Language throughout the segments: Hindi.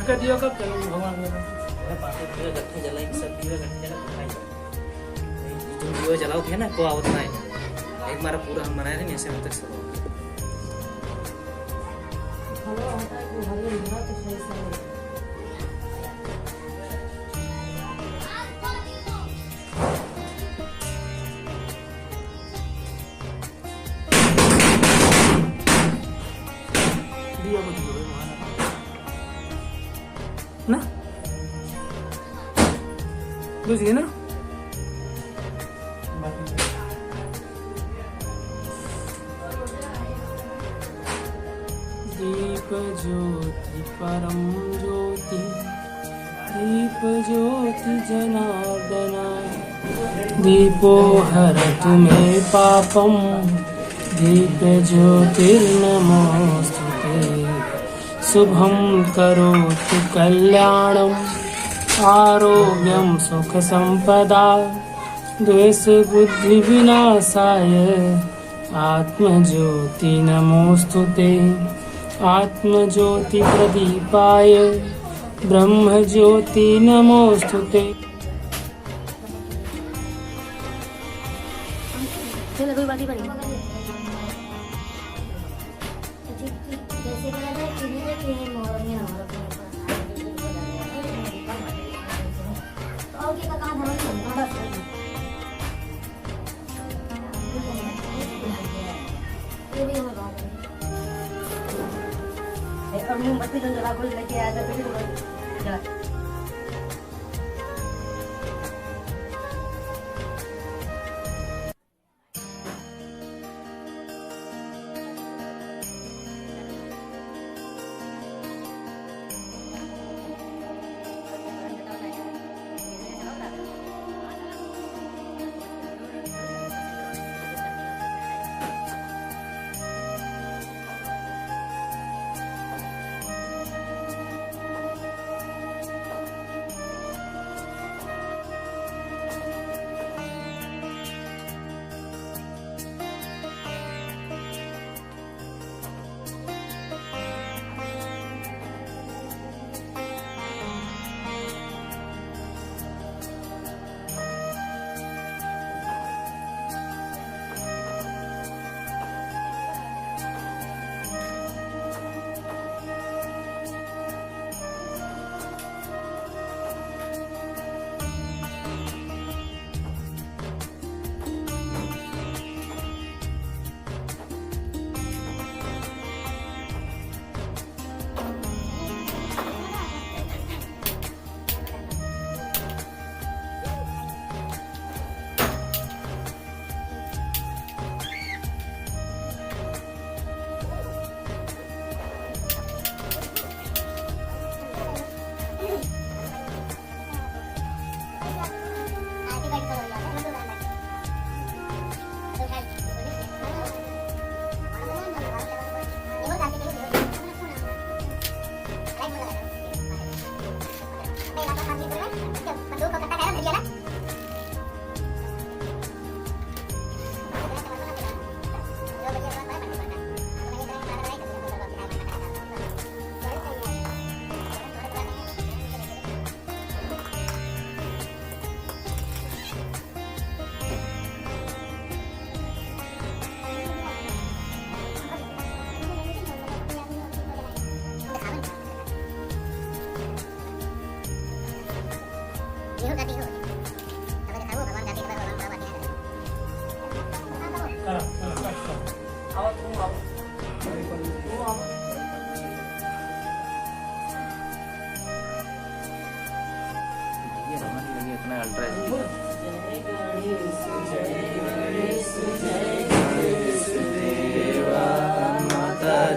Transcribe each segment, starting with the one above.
का दिया कब चलो भगवान पापे दियो गट्ठे जलाई सब दियो गट्ठे जला खाई जो दियो जलाओ थे ना को आवत ना एक बार पूरा हम मनाए थे ऐसे होते सब दिया को दियो ना बुझ गए ना दीप ज्योति परम ज्योति दीप ज्योति जनार्दना दीपो हरतु मे पापम दीप ज्योतिर्नमोस्तुते शुभं करोतु कल्याणम् आरोग्यं सुख संपदा द्वेष बुद्धि विनाशाय आत्मज्योति नमोस्तुते आत्मज्योति प्रदीपाय ब्रह्म ज्योति नमोस्तुते। और मोमबत्ती तो जला खोल लेके आया था फिर जला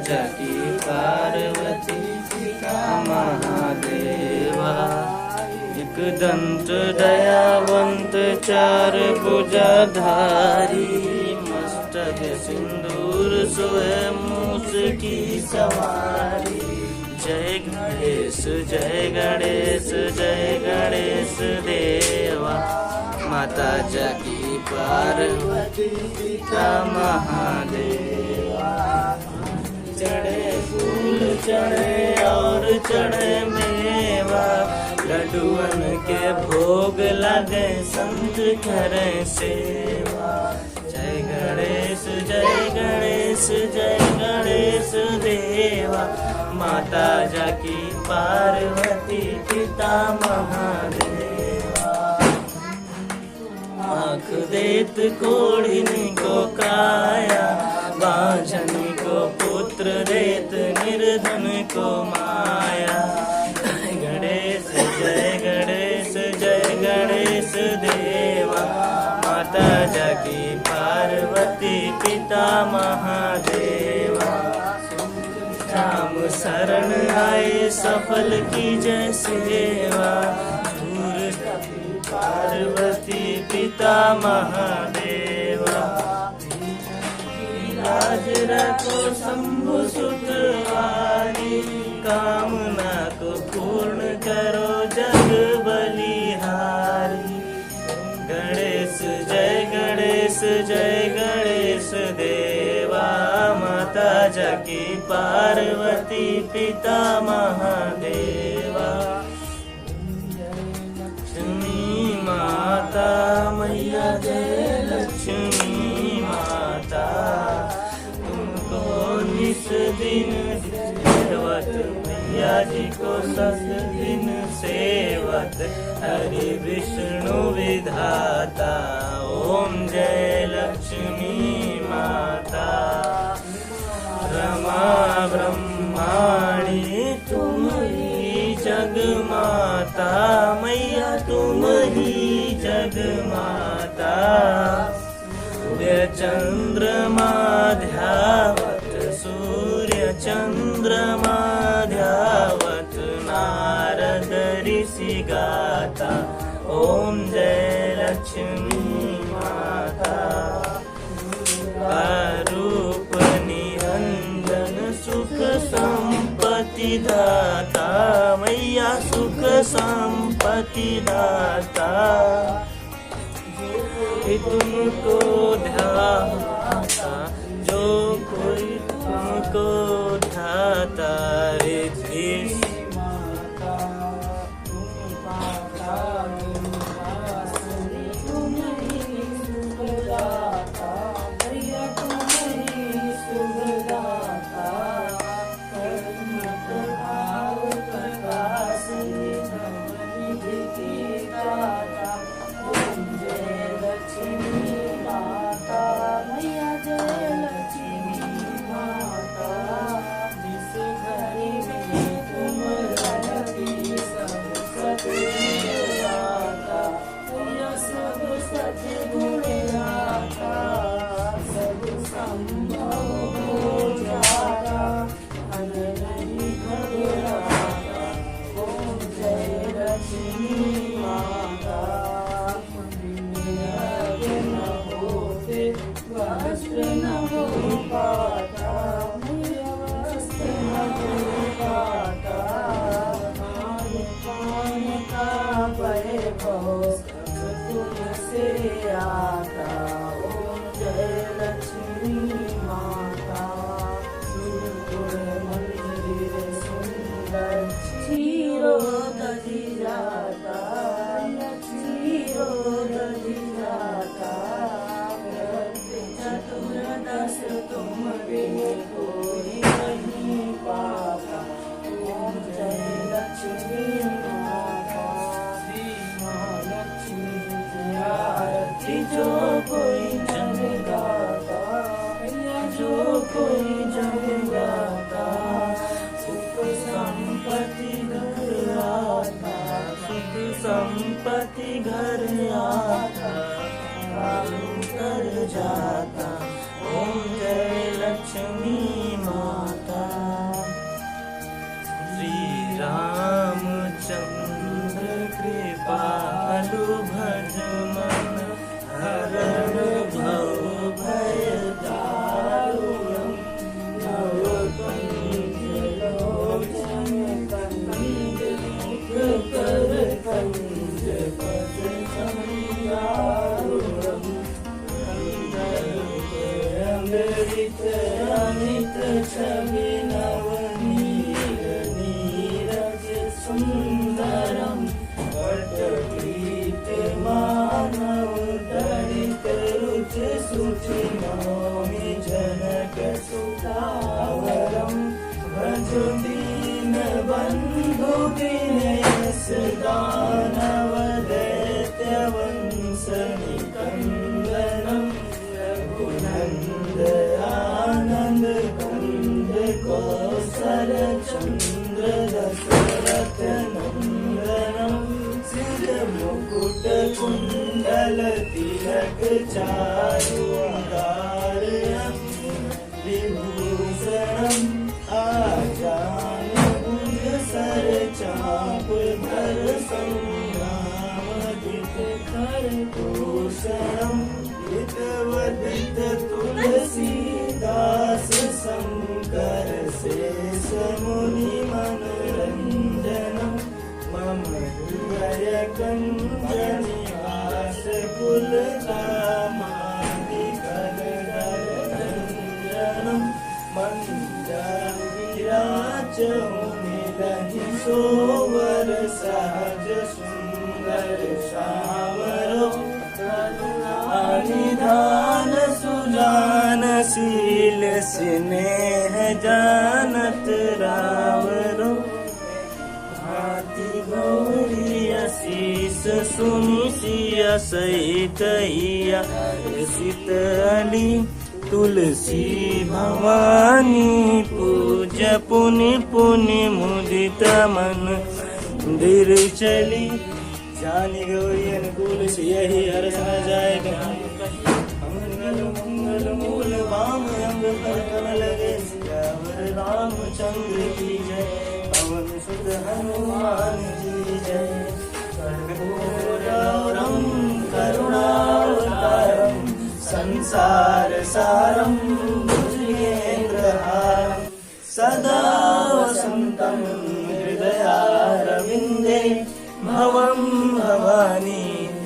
जगी पार्वती पिता महादेवा एक दंत दयावंत चार भुजाधारी मस्तक सिंदूर सोए मूस की सवारी। जय गणेश जय गणेश देवा माता जगी पार्वती पिता महादेवा। जय सगड़े फूल चढ़े और चढ़े मेवा, लड्डुअन के भोग लगे संत करे सेवा। जय गणेश जय गणेश जय गणेश देवा, माता जाकी पार्वती पिता महादेवा। आँख देत कोढ़िनी को काया, बांझनी को पुत्र देत निर्धन को माया। जय गणेश जय गणेश देवा, माता जाकी पार्वती पिता महादेवा। राम शरण आए सफल की जय सेवा, पार्वती पिता महादेवा। लाज रखो शंभु सुतवारी, कामना को पूर्ण करो जग बलिहारी। गणेश जय गणेश देवा, माता जाकी पार्वती पिता महादेवा। लक्ष्मी माता मैया जय लक्ष्मी माता, तुमको निस दिन सेवत, मैया जी को सस दिन सेवत, हरि विष्णु विधाता। ओम जय लक्ष्मी माता। रमा ब्रह्माणी तुम ही जग माता, मैया तुम ही जग माता। सूर्य चंद्रमा ध्यावत, सूर्य चंद्रमा ध्यावत, नारद ऋषि गाता। ओम जय लक्ष्मी माता। रूप निरंजन सुख संपत्ति दाता, मैया सुख संपत्ति दाता। तुमको ध्याता जो कोई तुमको ध्याता, रिद्धि संपत्ति घर आता, कर जाता। ओम जय लक्ष्मी माता। श्री रामचंद्र कृपालु भज मन, हरण भव भय दारुणम। नवकंठ लोचन कंद मुख कर कंज पद संदारुणम। अमृत अमित छवि कुंडल तिलक चारुंगार विभूषणम् आजान भुज सर चाप धर संग्रामदित कर भूषणम् हितवदित तुलसीदास शंकर शेष मुनि मनोरंजनम् मम हृदय कंज निवास कुलकामादिकलधरञ्जनम् मञ्जविराजमुनिलहि सोवर सहज सुंदर श्यामरो निधान सुजान शील स्नेह जानत रावरो हाथी गौरी शीस सुनि सिया सहित हिया सित अली तुलसी भवानी पूज पुनि पुनि मुदित मन मंदिर चली जानी गौरी अनुकूल से यही हर्ष न जाए मंगल मंगल मूल वाम अंग पर कमल लगे सियावर रामचंद्र की जय पवन सुत हनुमान जी जय कर्पूरम करुणावतारम संसार सारम भुजगेन्द्रहारम सदा वसंतम हृदयारविंदे भवं भवानी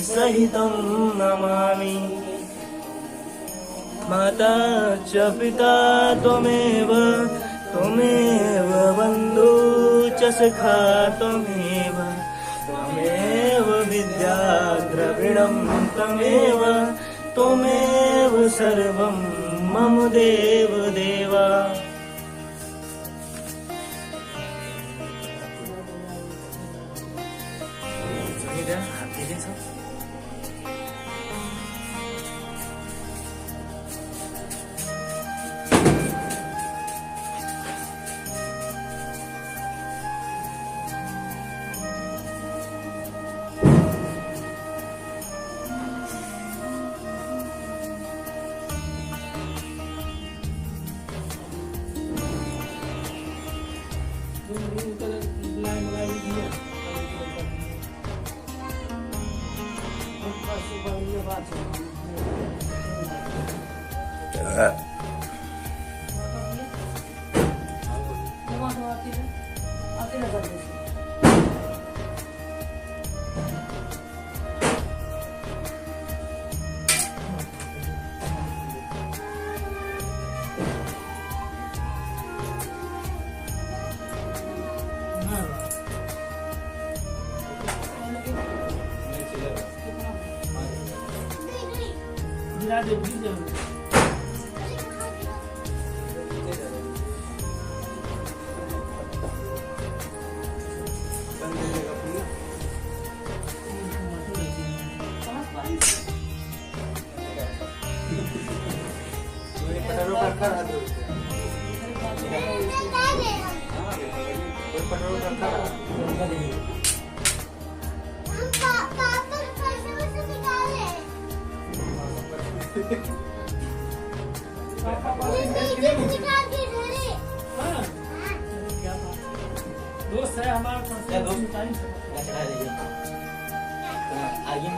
सहितं नमामि माता च पिता त्वमेव त्वमेव बन्धु च सखा त्वमेव त्वमेव विद्या द्रविणं त्वमेव त्वमेव सर्वं मम देव देवा दोस्त है हमारा आगे